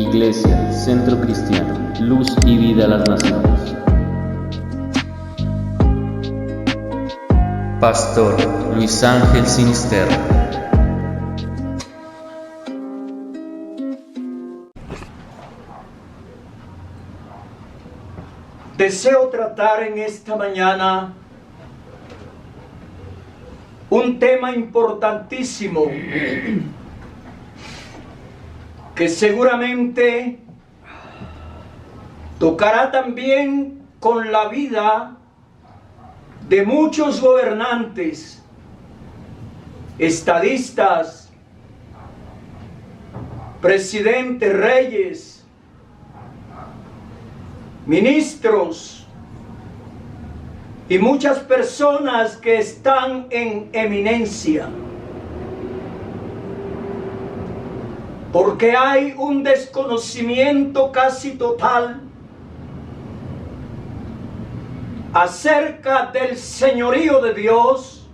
Iglesia, Centro Cristiano, Luz y Vida a las Naciones. Pastor Luis Ángel Sinisterra. Deseo tratar en esta mañana un tema importantísimo que seguramente tocará también con la vida de muchos gobernantes, estadistas, presidentes, reyes, ministros y muchas personas que están en eminencia. Porque hay un desconocimiento casi total acerca del señorío de Dios,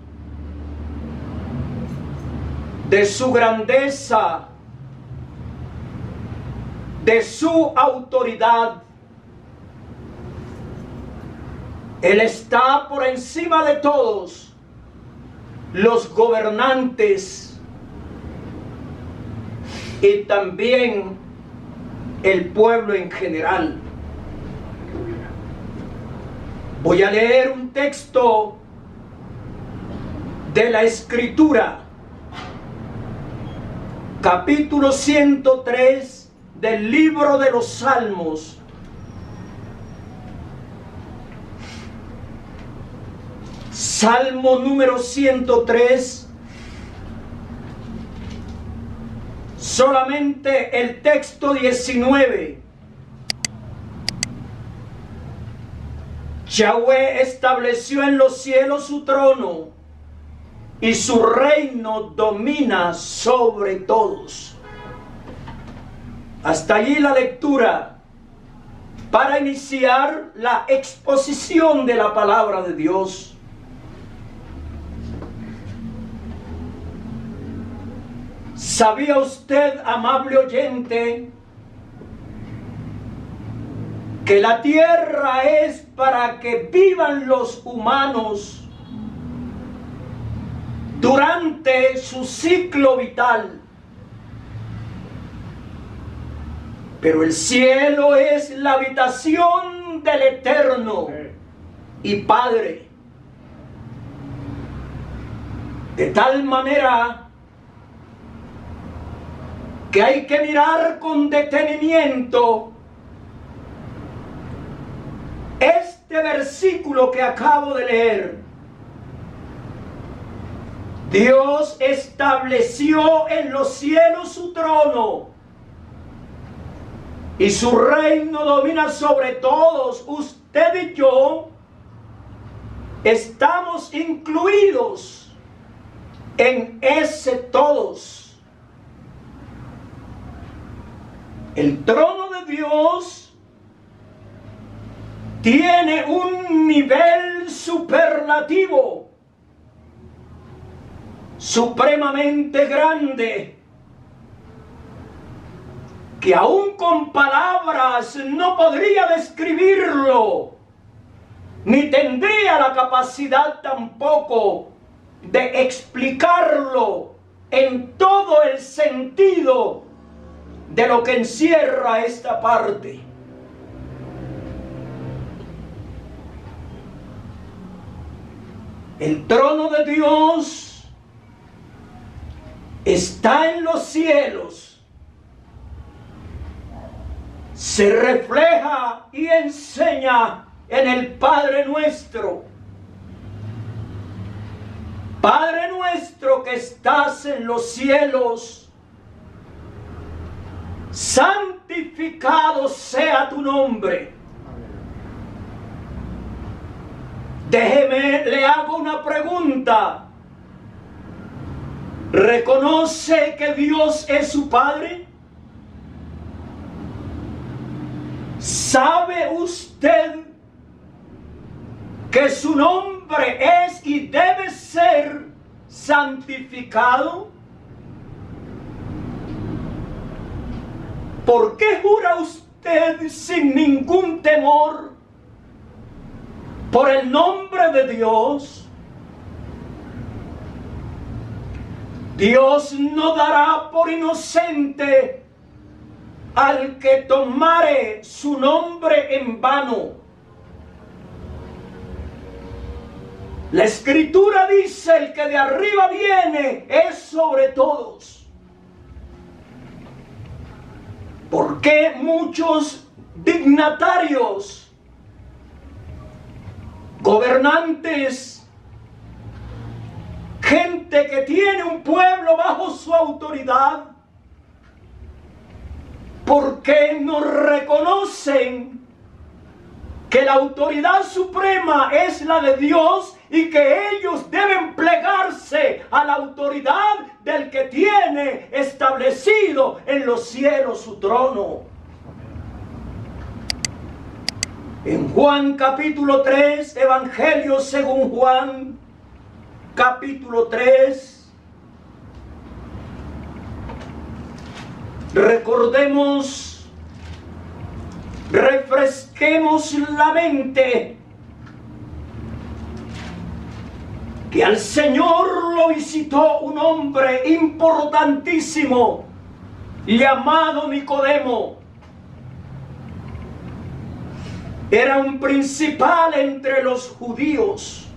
de su grandeza, de su autoridad. Él está por encima de todos los gobernantes y también el pueblo en general. Voy a leer un texto de la Escritura, capítulo 103 del libro de los Salmos. Salmo número 103, solamente el texto 19. Yahweh estableció en los cielos su trono y su reino domina sobre todos. Hasta allí la lectura para iniciar la exposición de la palabra de Dios. ¿Sabía usted, amable oyente, que la tierra es para que vivan los humanos durante su ciclo vital? Pero el cielo es la habitación del Eterno y Padre. De tal manera que hay que mirar con detenimiento este versículo que acabo de leer. Dios estableció en los cielos su trono y su reino domina sobre todos. Usted y yo estamos incluidos en ese todos. El trono de Dios tiene un nivel superlativo, supremamente grande, que aún con palabras no podría describirlo, ni tendría la capacidad tampoco de explicarlo en todo el sentido de lo que encierra esta parte. El trono de Dios está en los cielos, se refleja y enseña en el Padre nuestro. Padre nuestro que estás en los cielos, santificado sea tu nombre. Déjeme, le hago una pregunta. ¿Reconoce que Dios es su Padre? ¿Sabe usted que su nombre es y debe ser santificado? ¿Por qué jura usted sin ningún temor por el nombre de Dios? Dios no dará por inocente al que tomare su nombre en vano. La Escritura dice: el que de arriba viene es sobre todos. ¿Por qué muchos dignatarios, gobernantes, gente que tiene un pueblo bajo su autoridad, por qué no reconocen que la autoridad suprema es la de Dios y que ellos deben plegarse a la autoridad del que tiene establecido en los cielos su trono? En Juan capítulo 3, Evangelio según Juan, capítulo 3, recordemos, refresquemos la mente, que al Señor lo visitó un hombre importantísimo llamado Nicodemo. Era un principal entre los judíos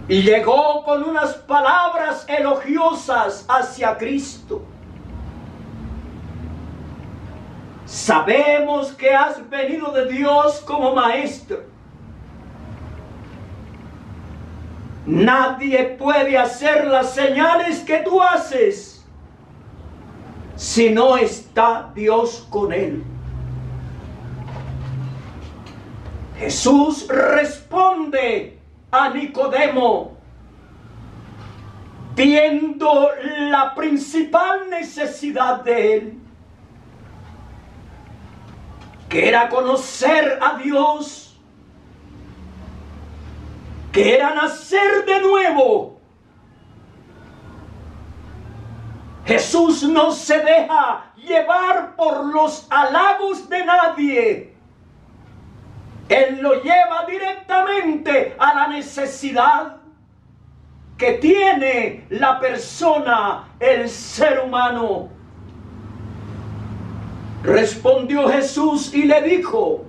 y llegó con unas palabras elogiosas hacia Cristo. Sabemos que has venido de Dios como maestro. Nadie puede hacer las señales que tú haces si no está Dios con él. Jesús responde a Nicodemo viendo la principal necesidad de él, que era conocer a Dios, que era nacer de nuevo. Jesús no se deja llevar por los halagos de nadie. Él lo lleva directamente a la necesidad que tiene la persona, el ser humano. Respondió Jesús y le dijo: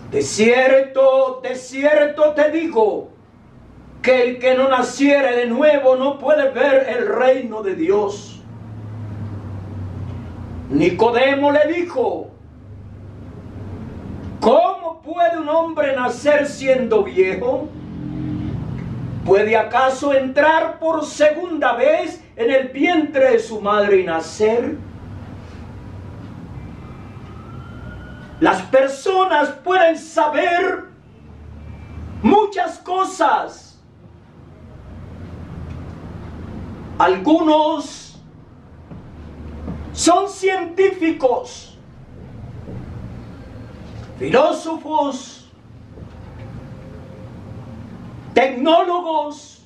de cierto te digo, que el que no naciere de nuevo no puede ver el reino de Dios. Nicodemo le dijo: ¿cómo puede un hombre nacer siendo viejo? ¿Puede acaso entrar por segunda vez en el vientre de su madre y nacer? Las personas pueden saber muchas cosas. Algunos son científicos, filósofos, tecnólogos,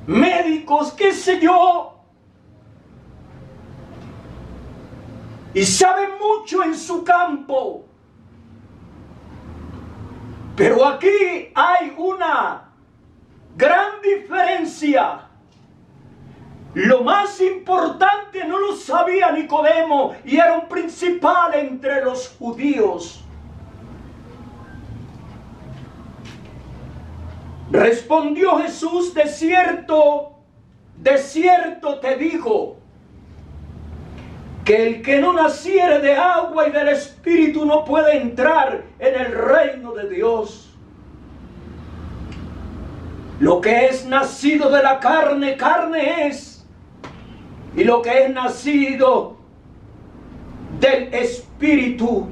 médicos, qué sé yo, y saben mucho en su campo. Pero aquí hay una gran diferencia. Lo más importante no lo sabía Nicodemo, y era un principal entre los judíos. Respondió Jesús: de cierto te digo, que el que no naciere de agua y del Espíritu no puede entrar en el reino de Dios. Lo que es nacido de la carne, carne es, y lo que es nacido del Espíritu,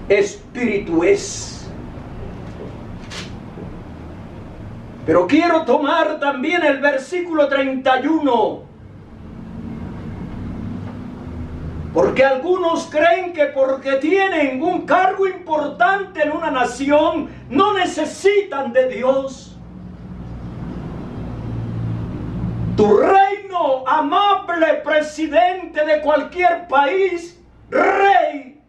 Espíritu es. Pero quiero tomar también el versículo 31. Porque algunos creen que porque tienen un cargo importante en una nación, no necesitan de Dios. Tu reino, amable presidente de cualquier país, rey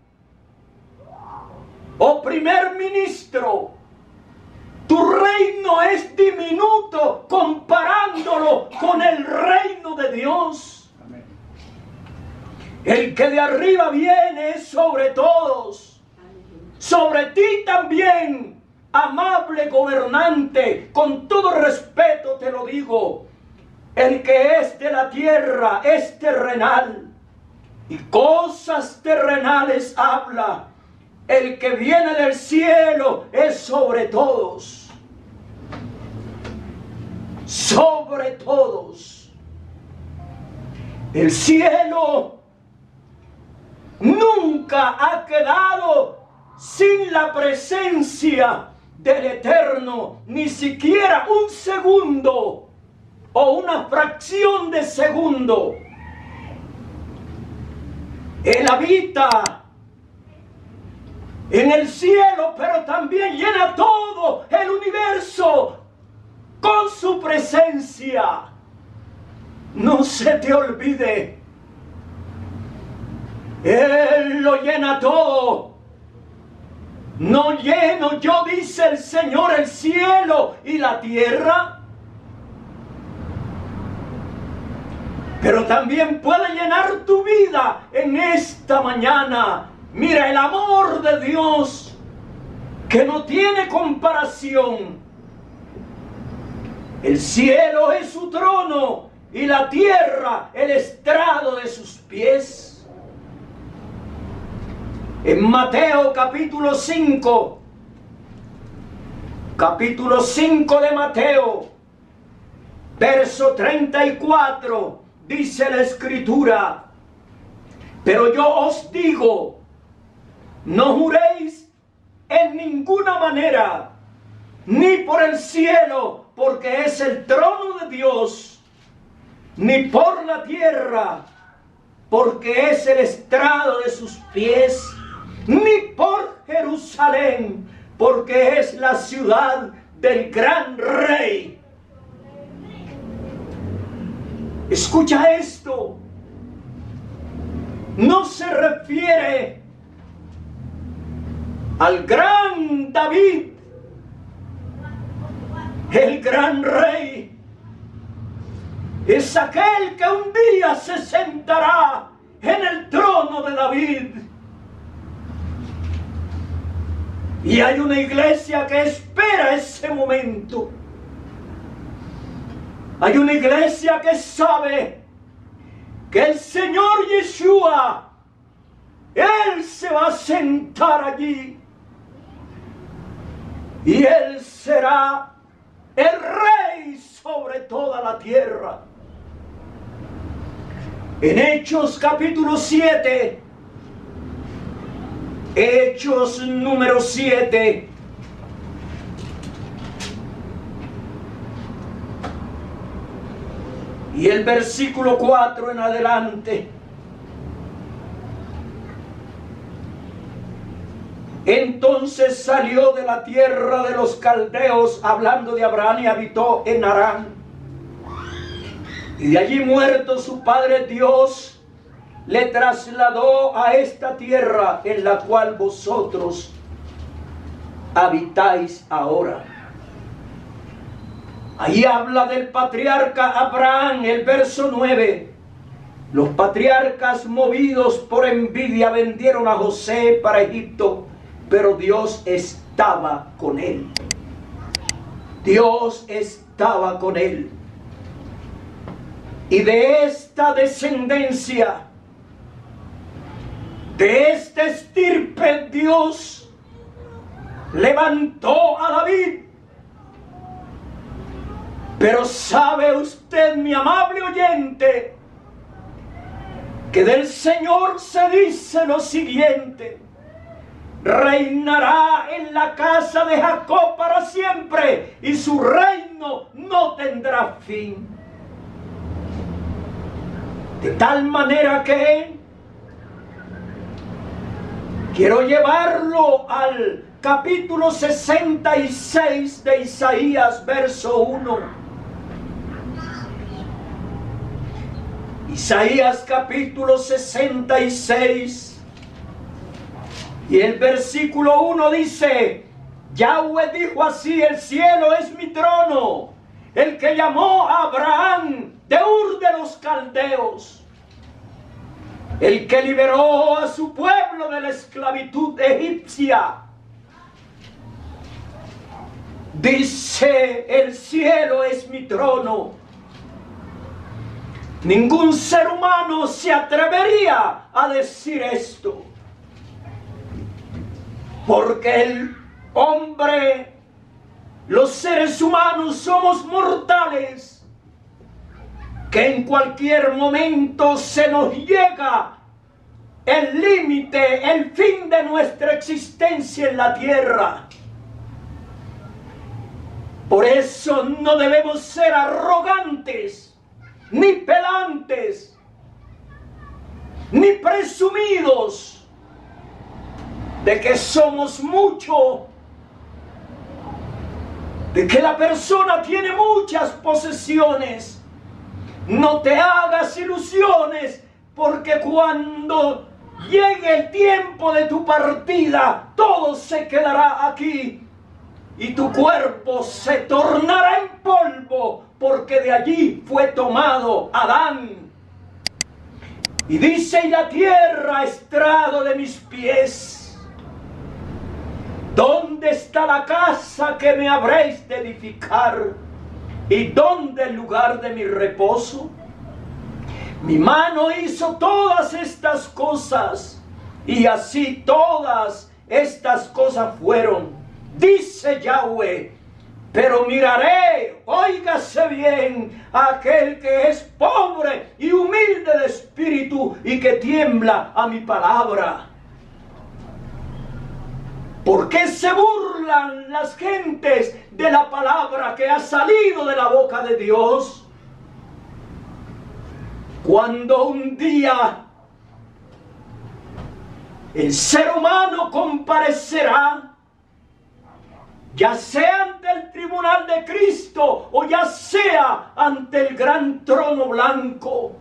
o primer ministro, tu reino es diminuto comparándolo con el reino de Dios. Amén. El que de arriba viene es sobre todos, sobre ti también, amable gobernante, con todo respeto te lo digo. El que es de la tierra es terrenal y cosas terrenales habla. El que viene del cielo es sobre todos. Sobre todos. El cielo nunca ha quedado sin la presencia del Eterno, ni siquiera un segundo o una fracción de segundo. Él habita en el cielo, pero también llena todo el universo con su presencia. No se te olvide, Él lo llena todo. No lleno yo, dice el Señor, el cielo y la tierra, pero también puede llenar tu vida en esta mañana. Mira el amor de Dios que no tiene comparación. El cielo es su trono y la tierra el estrado de sus pies. En Mateo capítulo 5 de Mateo, verso 34, dice la Escritura: pero yo os digo, no juréis en ninguna manera, ni por el cielo, porque es el trono de Dios, ni por la tierra, porque es el estrado de sus pies, ni por Jerusalén, porque es la ciudad del gran rey. Escucha esto. No se refiere al gran David, el gran rey. Es aquel que un día se sentará en el trono de David. Y hay una iglesia que espera ese momento. Hay una iglesia que sabe que el Señor Yeshua, Él se va a sentar allí. Y Él será el rey sobre toda la tierra. En Hechos capítulo 7, Hechos número 7, y el versículo 4 en adelante. Entonces salió de la tierra de los caldeos, hablando de Abraham, y habitó en Harán. Y de allí, muerto su padre, Dios le trasladó a esta tierra en la cual vosotros habitáis ahora. Ahí habla del patriarca Abraham, el verso 9. Los patriarcas, movidos por envidia, vendieron a José para Egipto, pero Dios estaba con él. Dios estaba con él. Y de esta descendencia, de este estirpe, Dios levantó a David. Pero sabe usted, mi amable oyente, que del Señor se dice lo siguiente: reinará en la casa de Jacob para siempre, y su reino no tendrá fin. De tal manera que quiero llevarlo al capítulo 66 de Isaías, verso 1. Isaías capítulo 66 y el versículo 1 dice: Yahweh dijo así: el cielo es mi trono, el que llamó a Abraham de Ur de los Caldeos, el que liberó a su pueblo de la esclavitud egipcia. Dice: el cielo es mi trono. Ningún ser humano se atrevería a decir esto, porque el hombre, los seres humanos somos mortales, que en cualquier momento se nos llega el límite, el fin de nuestra existencia en la tierra. Por eso no debemos ser arrogantes, ni pedantes, ni presumidos de que somos mucho, de que la persona tiene muchas posesiones. No te hagas ilusiones, porque cuando llegue el tiempo de tu partida, todo se quedará aquí y tu cuerpo se tornará en polvo, porque de allí fue tomado Adán. Y dice: y la tierra estrado de mis pies. ¿Dónde está la casa que me habréis de edificar? ¿Y dónde el lugar de mi reposo? Mi mano hizo todas estas cosas, y así todas estas cosas fueron, dice Yahweh. Pero miraré, óigase bien, a aquel que es pobre y humilde de espíritu y que tiembla a mi palabra. ¿Por qué se burlan las gentes de la palabra que ha salido de la boca de Dios? Cuando un día el ser humano comparecerá, ya sea ante el tribunal de Cristo o ya sea ante el gran trono blanco.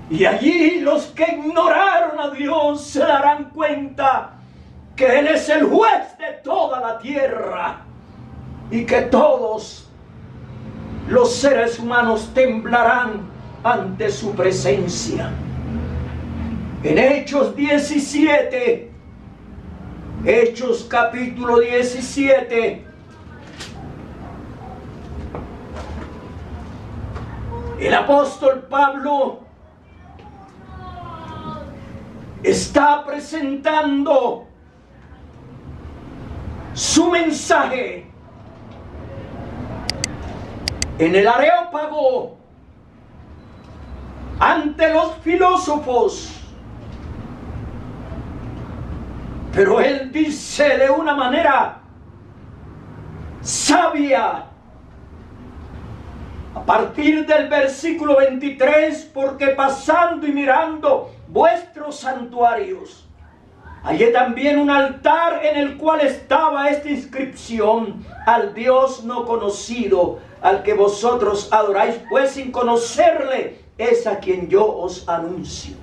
Y allí los que ignoraron a Dios se darán cuenta que Él es el juez de toda la tierra y que todos los seres humanos temblarán ante su presencia. En Hechos 17, Hechos capítulo 17, el apóstol Pablo está presentando su mensaje en el Areópago ante los filósofos. Pero él dice de una manera sabia, a partir del versículo 23, porque pasando y mirando vuestros santuarios, hallé también un altar en el cual estaba esta inscripción: al Dios no conocido, al que vosotros adoráis, pues sin conocerle es a quien yo os anuncio.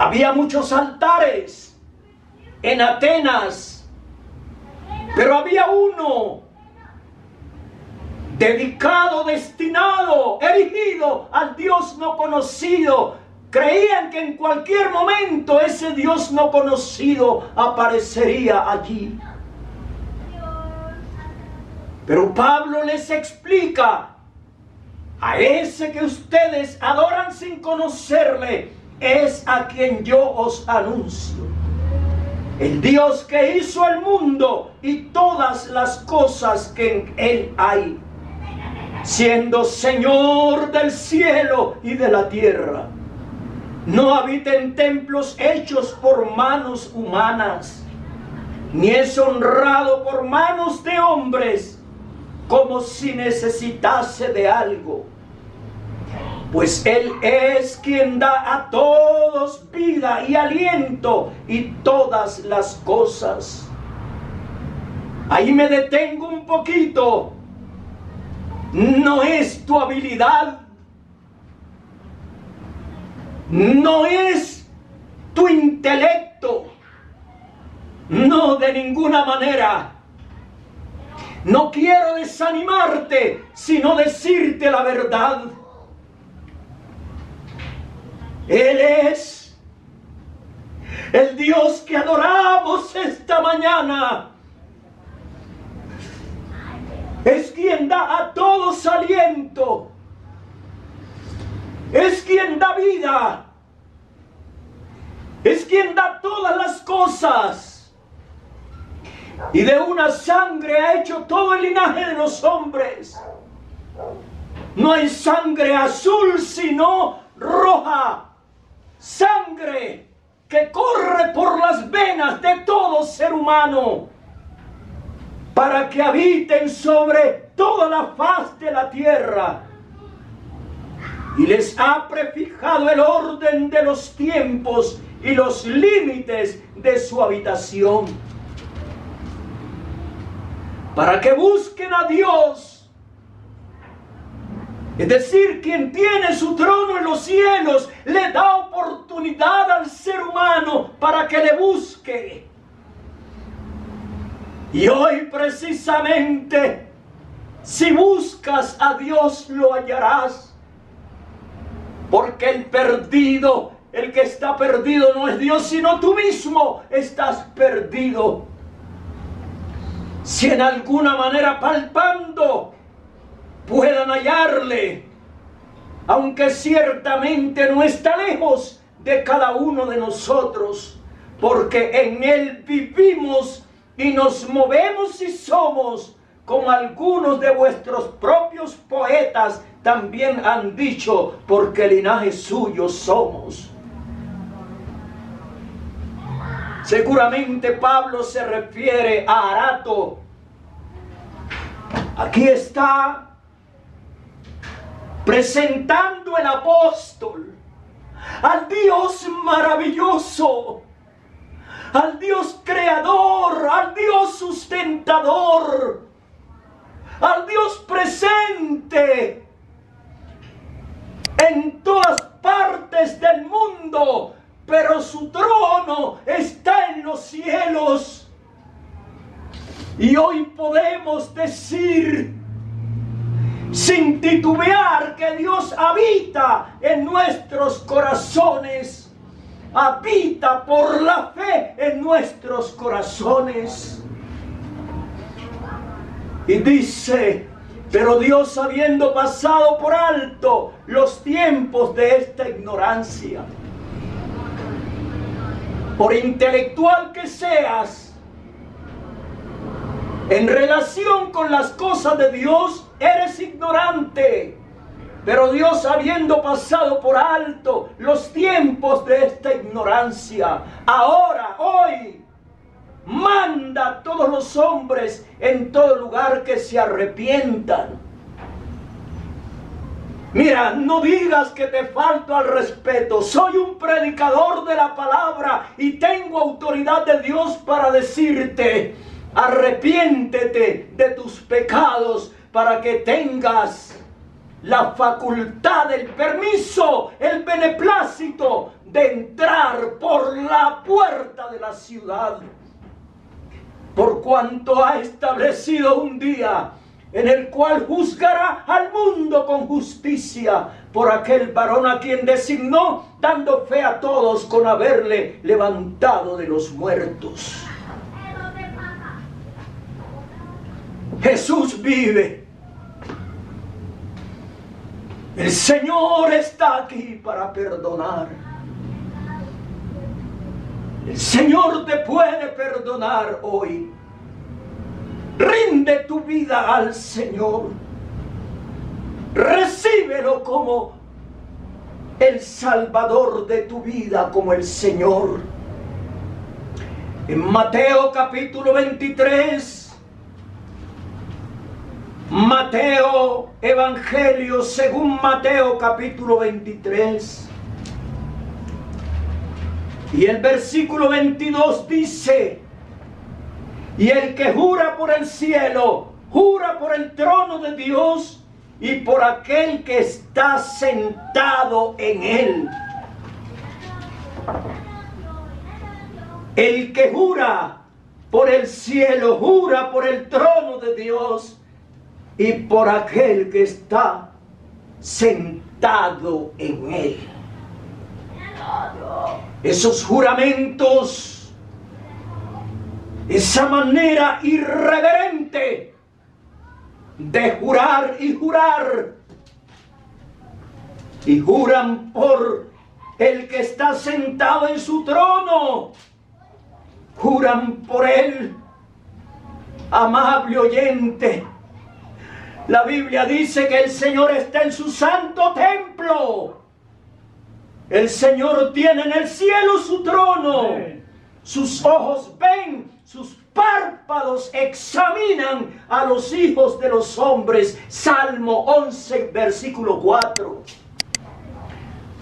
Había muchos altares en Atenas, pero había uno dedicado, destinado, erigido al Dios no conocido. Creían que en cualquier momento ese Dios no conocido aparecería allí. Pero Pablo les explica: a ese que ustedes adoran sin conocerle, es a quien yo os anuncio. El Dios que hizo el mundo y todas las cosas que en él hay, siendo Señor del cielo y de la tierra. No habita en templos hechos por manos humanas, ni es honrado por manos de hombres, como si necesitase de algo. Pues Él es quien da a todos vida y aliento y todas las cosas. Ahí me detengo un poquito, no es tu habilidad, no es tu intelecto, no, de ninguna manera. No quiero desanimarte, sino decirte la verdad. Él es el Dios que adoramos esta mañana. Es quien da a todos aliento. Es quien da vida. Es quien da todas las cosas. Y de una sangre ha hecho todo el linaje de los hombres. No hay sangre azul, sino roja. Sangre que corre por las venas de todo ser humano, para que habiten sobre toda la faz de la tierra. Y les ha prefijado el orden de los tiempos y los límites de su habitación, para que busquen a Dios. Es decir, quien tiene su trono en los cielos le da oportunidad al ser humano para que le busque. Y hoy precisamente, si buscas a Dios, lo hallarás. Porque el perdido, el que está perdido no es Dios, sino tú mismo estás perdido. Si en alguna manera palpando puedan hallarle, aunque ciertamente no está lejos de cada uno de nosotros, porque en Él vivimos y nos movemos y somos, como algunos de vuestros propios poetas también han dicho, porque linaje suyo somos. Seguramente Pablo se refiere a Arato. Aquí está presentando el apóstol al Dios maravilloso, al Dios creador, al Dios sustentador, al Dios presente en todas partes del mundo, pero su trono está en los cielos. Y hoy podemos decir sin titubear que Dios habita en nuestros corazones, habita por la fe en nuestros corazones. Y dice, pero Dios, habiendo pasado por alto los tiempos de esta ignorancia, por intelectual que seas, en relación con las cosas de Dios, eres ignorante. Pero Dios, habiendo pasado por alto los tiempos de esta ignorancia, ahora, hoy, manda a todos los hombres en todo lugar que se arrepientan. Mira, no digas que te falto al respeto. Soy un predicador de la palabra y tengo autoridad de Dios para decirte: arrepiéntete de tus pecados para que tengas la facultad, el permiso, el beneplácito de entrar por la puerta de la ciudad. Por cuanto ha establecido un día en el cual juzgará al mundo con justicia por aquel varón a quien designó, dando fe a todos con haberle levantado de los muertos. Jesús vive. El Señor está aquí para perdonar. El Señor te puede perdonar hoy. Rinde tu vida al Señor. Recíbelo como el Salvador de tu vida, como el Señor. En Mateo capítulo 23, Mateo, Evangelio según Mateo capítulo 23, y el versículo 22 dice: y el que jura por el cielo, jura por el trono de Dios y por aquel que está sentado en él. El que jura por el cielo, jura por el trono de Dios y por aquel que está sentado en él. Esos juramentos, esa manera irreverente de jurar y jurar, y juran por el que está sentado en su trono, juran por él. Amable oyente, la Biblia dice que el Señor está en su santo templo. El Señor tiene en el cielo su trono. Sus ojos ven, sus párpados examinan a los hijos de los hombres. Salmo 11, versículo 4.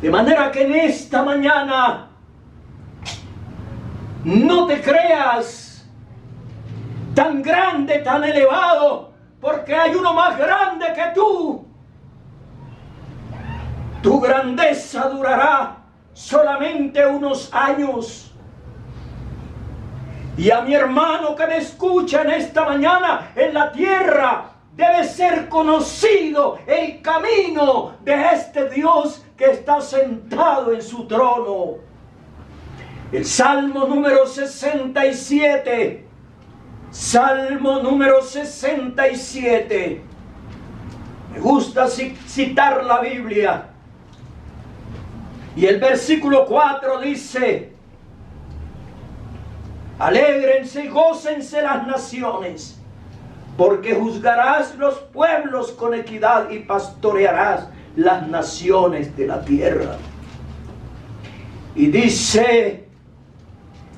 De manera que en esta mañana no te creas tan grande, tan elevado, porque hay uno más grande que tú. Tu grandeza durará solamente unos años. Y a mi hermano que me escucha en esta mañana, en la tierra debe ser conocido el camino de este Dios que está sentado en su trono. El Salmo número 67. Salmo número 67. Me gusta citar la Biblia. Y el versículo 4 dice: alégrense y gócense las naciones, porque juzgarás los pueblos con equidad y pastorearás las naciones de la tierra. Y dice: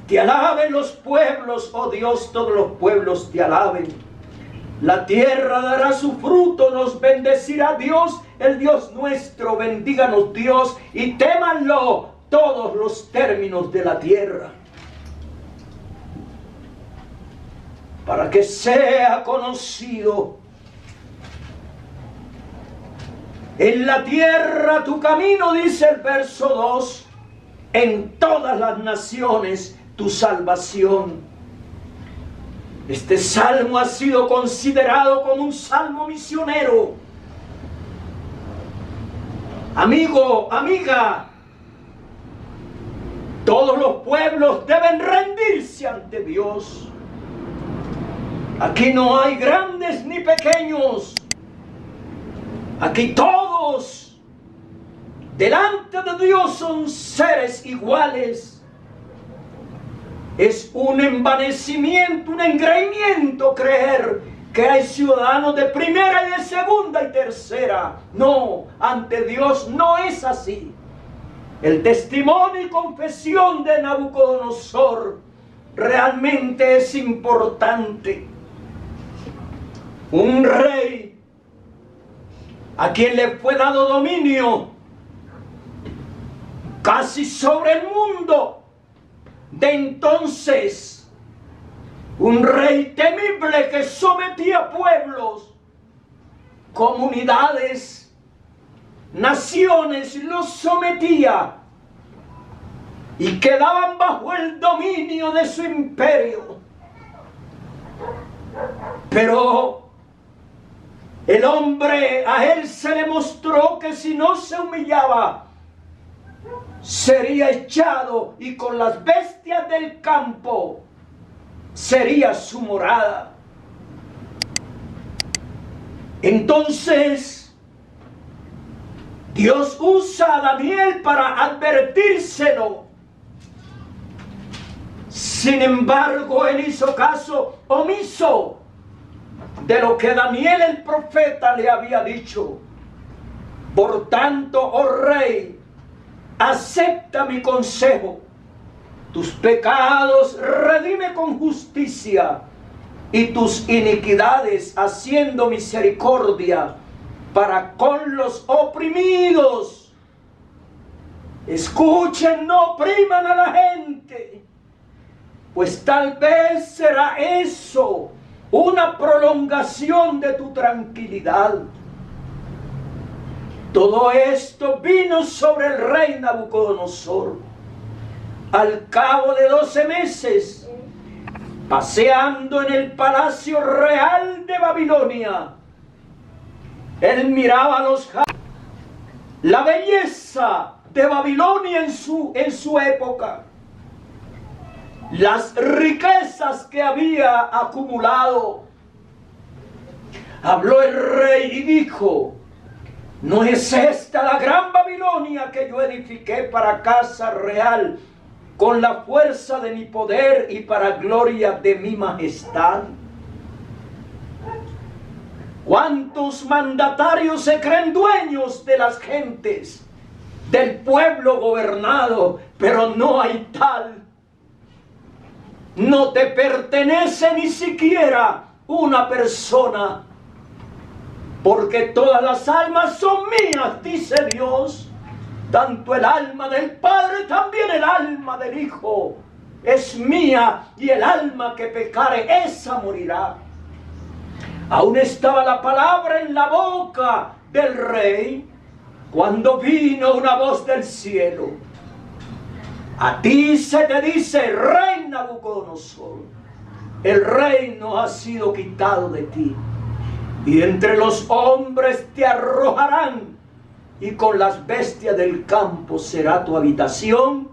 te alaben los pueblos, oh Dios, todos los pueblos te alaben. La tierra dará su fruto, nos bendecirá Dios, el Dios nuestro. Bendíganos Dios y témanlo todos los términos de la tierra. Para que sea conocido en la tierra tu camino, dice el verso 2, en todas las naciones tu salvación. Este salmo ha sido considerado como un salmo misionero. Amigo, amiga, todos los pueblos deben rendirse ante Dios. Aquí no hay grandes ni pequeños. Aquí todos delante de Dios son seres iguales. Es un envanecimiento, un engreimiento creer que hay ciudadanos de primera y de segunda y tercera. No, ante Dios no es así. El testimonio y confesión de Nabucodonosor realmente es importante. Un rey a quien le fue dado dominio casi sobre el mundo de entonces, un rey temible que sometía pueblos, comunidades, naciones, los sometía y quedaban bajo el dominio de su imperio. Pero el hombre, a él se le mostró que si no se humillaba, sería echado y con las bestias del campo sería su morada. Entonces Dios usa a Daniel para advertírselo. Sin embargo, él hizo caso omiso de lo que Daniel el profeta le había dicho. Por tanto, oh rey, acepta mi consejo. Tus pecados redime con justicia y tus iniquidades haciendo misericordia para con los oprimidos. Escuchen, no opriman a la gente, pues tal vez será eso una prolongación de tu tranquilidad. Todo esto vino sobre el rey Nabucodonosor. Al cabo de 12 meses, paseando en el palacio real de Babilonia, él miraba la belleza de Babilonia en su época, las riquezas que había acumulado. Habló el rey y dijo: ¿no es esta la gran Babilonia que yo edifiqué para casa real, con la fuerza de mi poder y para gloria de mi majestad? ¿Cuántos mandatarios se creen dueños de las gentes, del pueblo gobernado? Pero no hay tal. No te pertenece ni siquiera una persona, porque todas las almas son mías, dice Dios. Tanto el alma del Padre, también el alma del Hijo es mía, y el alma que pecare, esa morirá. Aún estaba la palabra en la boca del rey cuando vino una voz del cielo: a ti se te dice, rey Nabucodonosor, el reino ha sido quitado de ti, y entre los hombres te arrojarán, y con las bestias del campo será tu habitación,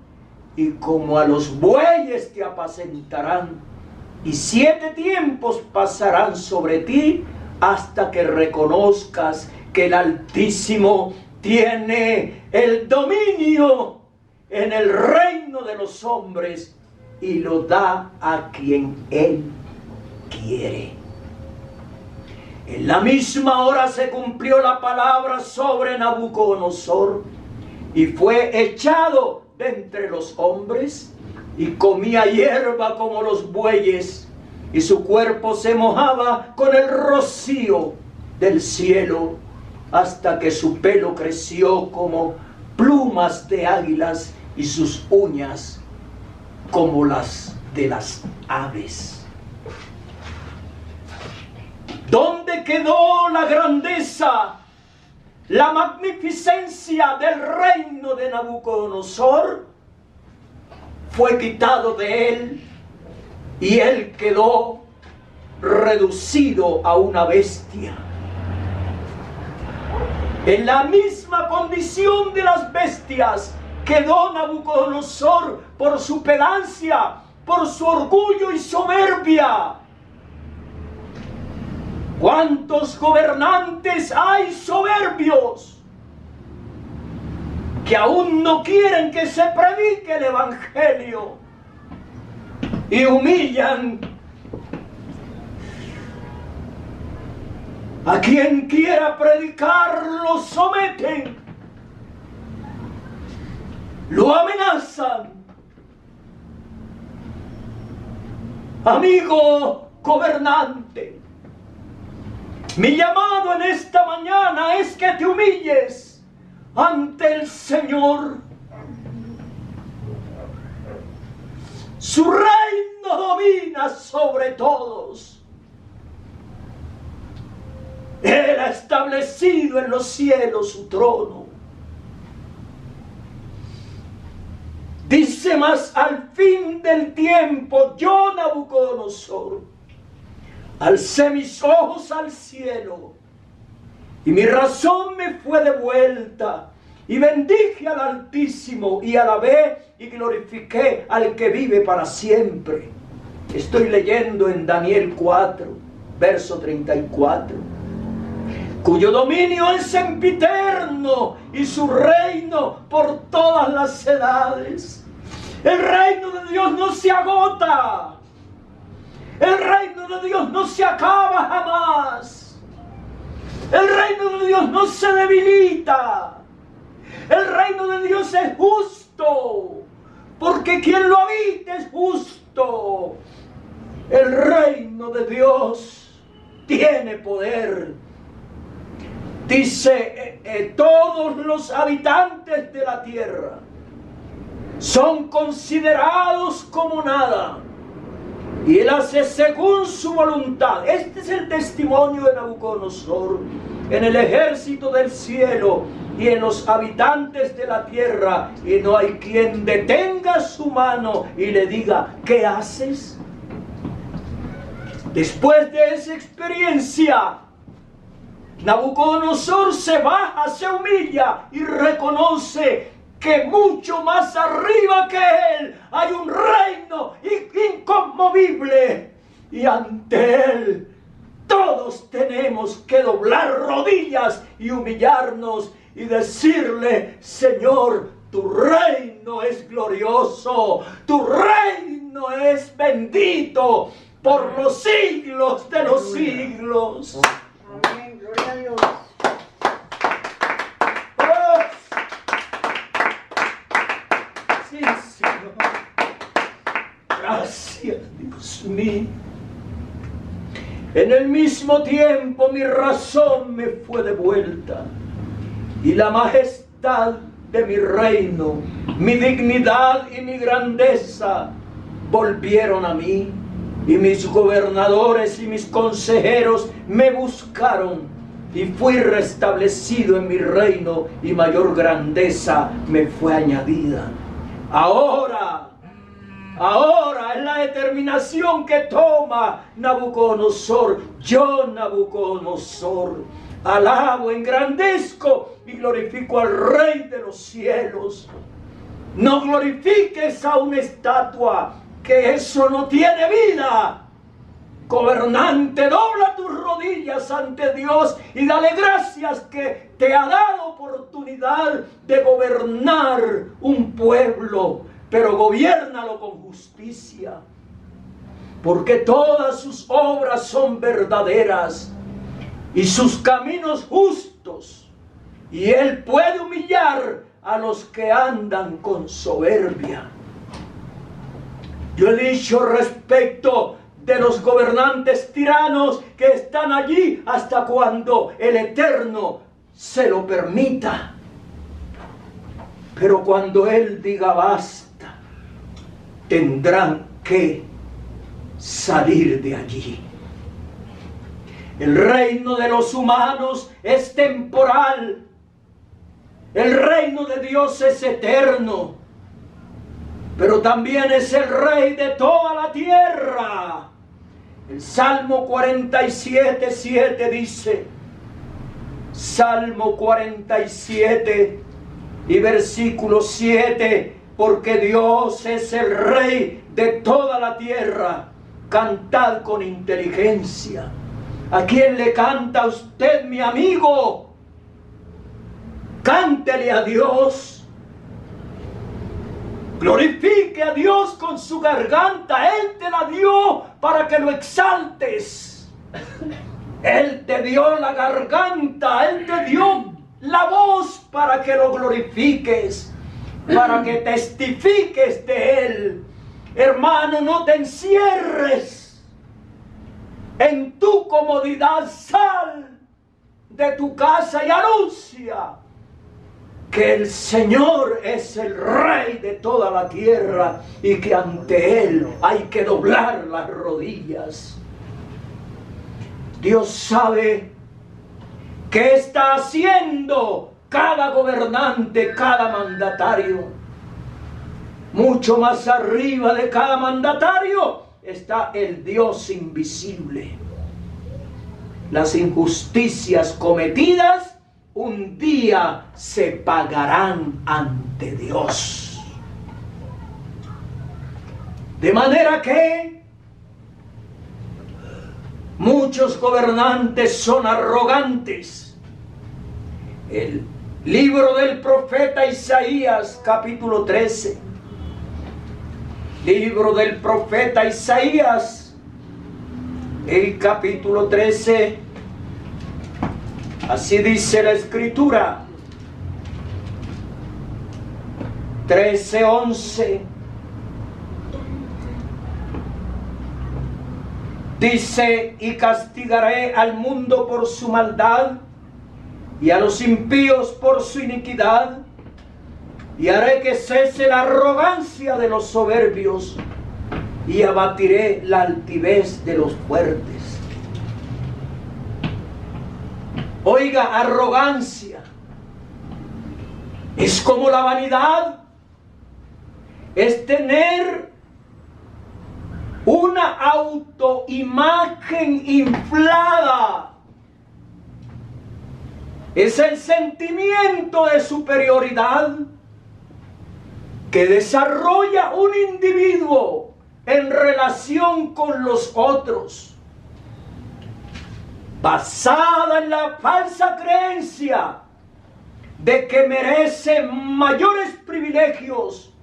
y como a los bueyes te apacentarán, y 7 tiempos pasarán sobre ti hasta que reconozcas que el Altísimo tiene el dominio en el reino de los hombres y lo da a quien Él quiere. En la misma hora se cumplió la palabra sobre Nabucodonosor, y fue echado de entre los hombres, y comía hierba como los bueyes, y su cuerpo se mojaba con el rocío del cielo, hasta que su pelo creció como plumas de águilas, y sus uñas como las de las aves. ¿Dónde quedó la grandeza, la magnificencia del reino de Nabucodonosor? Fue quitado de él, y él quedó reducido a una bestia. En la misma condición de las bestias quedó Nabucodonosor por su pedancia, por su orgullo y soberbia. ¿Cuántos gobernantes hay soberbios que aún no quieren que se predique el evangelio y humillan a quien quiera predicar? Lo someten, lo amenazan. Amigo gobernante, mi llamado en esta mañana es que te humilles ante el Señor. Su reino domina sobre todos. Él ha establecido en los cielos su trono. Dice más: al fin del tiempo, yo, Nabucodonosor, alcé mis ojos al cielo, y mi razón me fue devuelta, y bendije al Altísimo, y alabé y glorifiqué al que vive para siempre. Estoy leyendo en Daniel 4, verso 34. Cuyo dominio es sempiterno, y su reino por todas las edades. El reino de Dios no se agota. El reino de Dios no se acaba jamás. El reino de Dios no se debilita. El reino de Dios es justo, porque quien lo habita es justo. El reino de Dios tiene poder. Dice: todos los habitantes de la tierra son considerados como nada, y Él hace según su voluntad. Este es el testimonio de Nabucodonosor en el ejército del cielo. y en los habitantes de la tierra, y no hay quien detenga su mano y le diga, ¿qué haces? Después de esa experiencia, Nabucodonosor se baja, se humilla y reconoce que mucho más arriba que él hay un reino inconmovible, y ante él todos tenemos que doblar rodillas y humillarnos y decirle, Señor, tu reino es glorioso, tu reino es bendito por los siglos de los siglos. Amén, gloria a Dios. Oh, sí, Señor. Gracias, Dios mío. En el mismo tiempo mi razón me fue devuelta, y la majestad de mi reino, mi dignidad y mi grandeza volvieron a mí, y mis gobernadores y mis consejeros me buscaron, y fui restablecido en mi reino, y mayor grandeza me fue añadida. Ahora es la determinación que toma Nabucodonosor. Yo, Nabucodonosor, alabo, engrandezco y glorifico al Rey de los cielos. No glorifiques a una estatua, que eso no tiene vida. Gobernante, dobla tus rodillas ante Dios y dale gracias que te ha dado oportunidad de gobernar un pueblo, pero gobiérnalo con justicia, porque todas sus obras son verdaderas y sus caminos justos, y él puede humillar a los que andan con soberbia. Yo he dicho respecto de los gobernantes tiranos que están allí hasta cuando el Eterno se lo permita, pero cuando Él diga basta, tendrán que salir de allí. El reino de los humanos es temporal, el reino de Dios es eterno, pero también es el Rey de toda la tierra. El Salmo 47:7 dice, Salmo 47 y versículo 7, porque Dios es el Rey de toda la tierra, cantad con inteligencia. ¿A quién le canta a usted, mi amigo? Cántele a Dios. Glorifique a Dios con su garganta. Él te la dio para que lo exaltes. Él te dio la garganta, Él te dio la voz para que lo glorifiques, para que testifiques de Él. Hermano, no te encierres en tu comodidad, sal de tu casa y anuncia que el Señor es el Rey de toda la tierra y que ante Él hay que doblar las rodillas. Dios sabe qué está haciendo cada gobernante, cada mandatario. Mucho más arriba de cada mandatario está el Dios invisible. Las injusticias cometidas un día se pagarán ante Dios. De manera que muchos gobernantes son arrogantes. El libro del profeta Isaías, capítulo 13. Libro del profeta Isaías, el capítulo 13. Así dice la Escritura, 13:11. Dice, y castigaré al mundo por su maldad, y a los impíos por su iniquidad, y haré que cese la arrogancia de los soberbios, y abatiré la altivez de los fuertes. Oiga, arrogancia. Es como la vanidad, es tener una autoimagen inflada. Es el sentimiento de superioridad que desarrolla un individuo en relación con los otros, basada en la falsa creencia de que merece mayores privilegios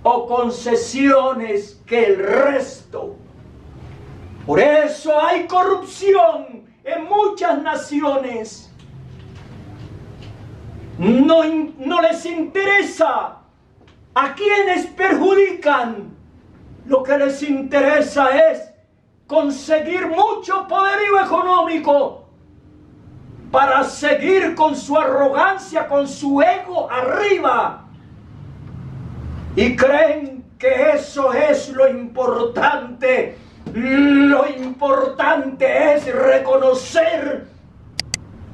o concesiones que el resto. Por eso hay corrupción en muchas naciones. No les interesa a quienes perjudican. Lo que les interesa es conseguir mucho poderío económico para seguir con su arrogancia, con su ego arriba. Y creen que eso es lo importante. Lo importante es reconocer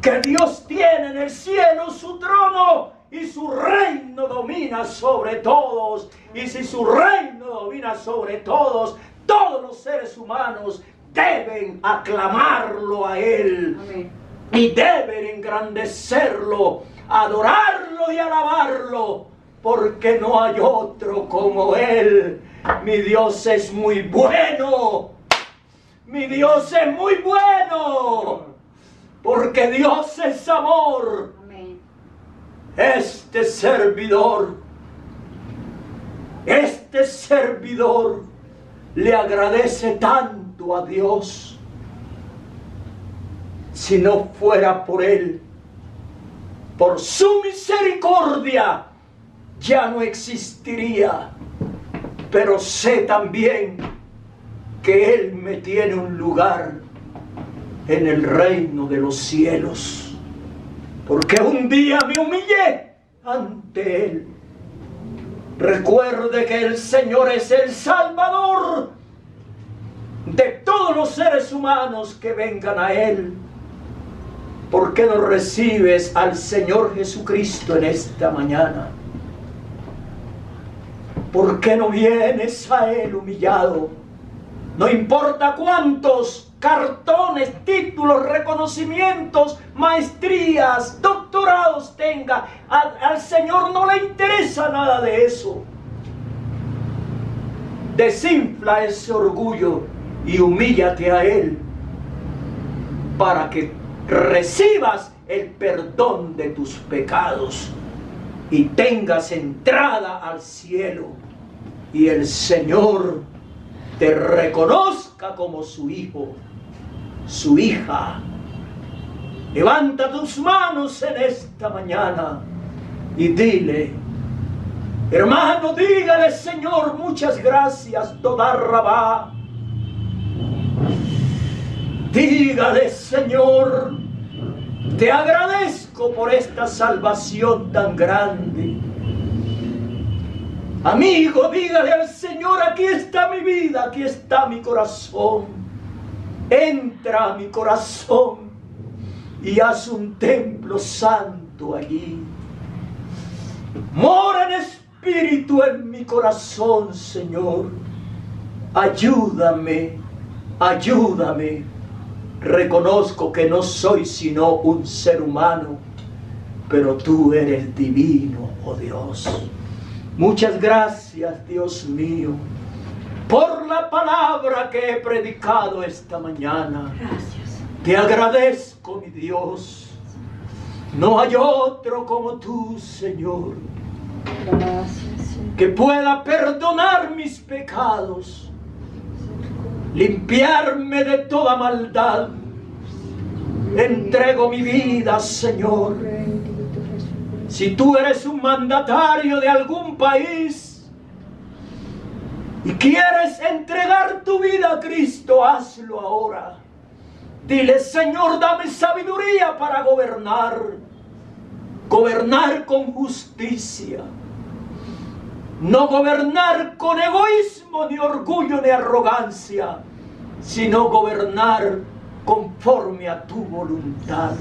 que Dios tiene en el cielo su trono y su reino domina sobre todos. Y si su reino domina sobre todos, todos los seres humanos deben aclamarlo a Él. Amén. Y deben engrandecerlo, adorarlo y alabarlo, porque no hay otro como Él. Mi Dios es muy bueno. Mi Dios es muy bueno, porque Dios es amor. Amén. Este servidor le agradece tanto a Dios. Si no fuera por Él, por su misericordia, ya no existiría. Pero sé también que Él me tiene un lugar en el reino de los cielos, porque un día me humillé ante Él. Recuerde que el Señor es el Salvador de todos los seres humanos que vengan a Él. ¿Por qué no recibes al Señor Jesucristo en esta mañana? ¿Por qué no vienes a Él humillado? No importa cuántos cartones, títulos, reconocimientos, maestrías, doctorados tenga, al Señor no le interesa nada de eso. Desinfla ese orgullo y humíllate a Él para que recibas el perdón de tus pecados y tengas entrada al cielo, y el Señor te reconozca como su hijo, su hija. Levanta tus manos en esta mañana y dile: hermano, dígale: Señor, muchas gracias, toda Rabá. Dígale: Señor, te agradezco por esta salvación tan grande. Amigo, dígale al Señor: aquí está mi vida, aquí está mi corazón. Entra a mi corazón y haz un templo santo allí. Mora en espíritu en mi corazón, Señor. Ayúdame, ayúdame. Reconozco que no soy sino un ser humano, pero tú eres divino, oh Dios. Muchas gracias, Dios mío, por la palabra que he predicado esta mañana. Gracias. Te agradezco, mi Dios. No hay otro como tú, Señor, Gracias, Señor. que pueda perdonar mis pecados, limpiarme de toda maldad. Entrego mi vida, Señor. Bendito Jesús. Si tú eres un mandatario de algún país y quieres entregar tu vida a Cristo, hazlo ahora. Dile: Señor, dame sabiduría para gobernar con justicia, no gobernar con egoísmo, ni orgullo, ni arrogancia, sino gobernar conforme a tu voluntad.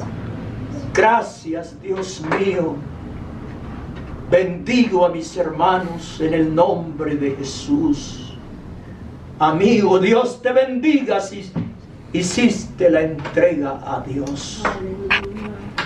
Gracias, Dios mío. Bendigo a mis hermanos en el nombre de Jesús. Amigo, Dios te bendiga si hiciste la entrega a Dios. Aleluya.